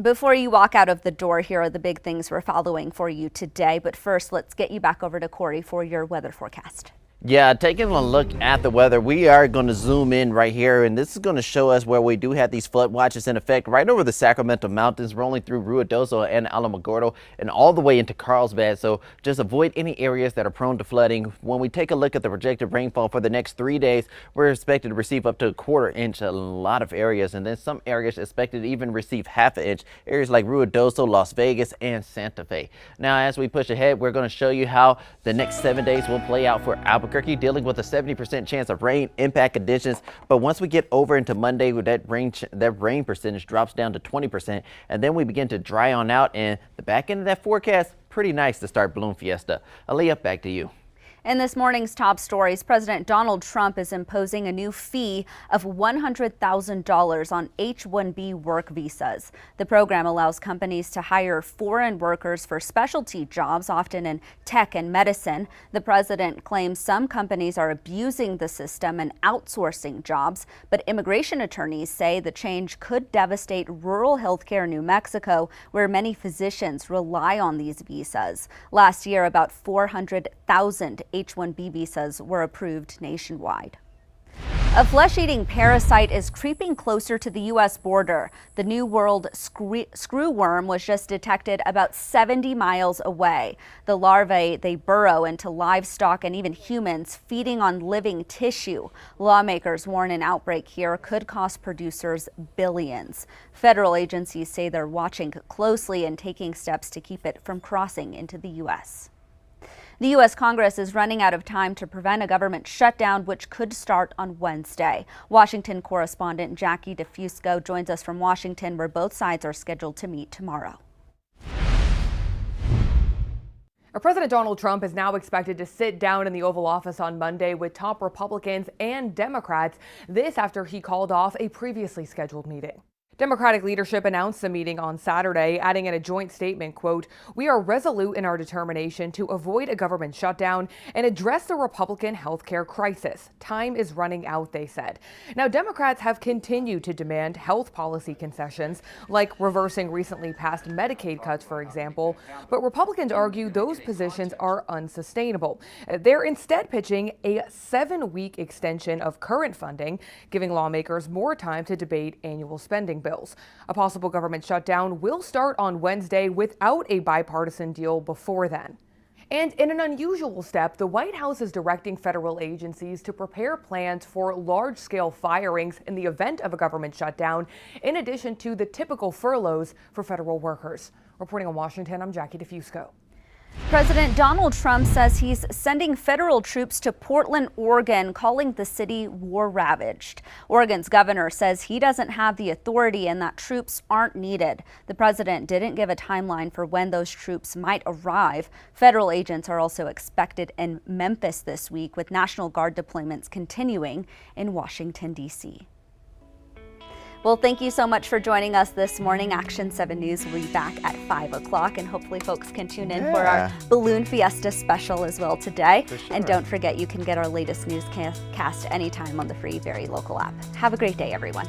Before you walk out of the door, here are the big things we're following for you today. But first, let's get you back over to Corey for your weather forecast. Yeah, taking a look at the weather, we are going to zoom in right here, and this is going to show us where we do have these flood watches in effect right over the Sacramento Mountains, rolling through Ruidoso and Alamogordo and all the way into Carlsbad. So just avoid any areas that are prone to flooding. When we take a look at the projected rainfall for the next 3 days, we're expected to receive up to a quarter-inch in a lot of areas, and then some areas expected to even receive half an inch, areas like Ruidoso, Las Vegas, and Santa Fe. Now, as we push ahead, we're going to show you how the next 7 days will play out for Albuquerque, dealing with a 70% chance of rain impact conditions. But once we get over into Monday, that rain percentage drops down to 20%, and then we begin to dry on out, and the back end of that forecast, pretty nice to start Bloom Fiesta. Aaliyah, back to you. In this morning's top stories, President Donald Trump is imposing a new fee of $100,000 on H-1B work visas. The program allows companies to hire foreign workers for specialty jobs, often in tech and medicine. The president claims some companies are abusing the system and outsourcing jobs, but immigration attorneys say the change could devastate rural healthcare in New Mexico, where many physicians rely on these visas. Last year, about 400,000 H-1B visas were approved nationwide. A flesh-eating parasite is creeping closer to the U.S. border. The New World screwworm was just detected about 70 miles away. The larvae, they burrow into livestock and even humans, feeding on living tissue. Lawmakers warn an outbreak here could cost producers billions. Federal agencies say they're watching closely and taking steps to keep it from crossing into the U.S. The U.S. Congress is running out of time to prevent a government shutdown, which could start on Wednesday. Washington correspondent Jackie DeFusco joins us from Washington, where both sides are scheduled to meet tomorrow. President Donald Trump is now expected to sit down in the Oval Office on Monday with top Republicans and Democrats. This after he called off a previously scheduled meeting. Democratic leadership announced the meeting on Saturday, adding in a joint statement, quote, "We are resolute in our determination to avoid a government shutdown and address the Republican health care crisis. Time is running out," they said. Now, Democrats have continued to demand health policy concessions, like reversing recently passed Medicaid cuts, for example, but Republicans argue those positions are unsustainable. They're instead pitching a 7-week extension of current funding, giving lawmakers more time to debate annual spending bills. A possible government shutdown will start on Wednesday without a bipartisan deal before then. And in an unusual step, the White House is directing federal agencies to prepare plans for large-scale firings in the event of a government shutdown, in addition to the typical furloughs for federal workers. Reporting in Washington, I'm Jackie DeFusco. President Donald Trump says he's sending federal troops to Portland, Oregon, calling the city war-ravaged. Oregon's governor says he doesn't have the authority and that troops aren't needed. The president didn't give a timeline for when those troops might arrive. Federal agents are also expected in Memphis this week, with National Guard deployments continuing in Washington, D.C. Well, thank you so much for joining us this morning. Action 7 News will be back at 5 o'clock, and hopefully folks can tune in for our Balloon Fiesta special as well today. Sure. And don't forget, you can get our latest newscast anytime on the free Very Local app. Have a great day, everyone.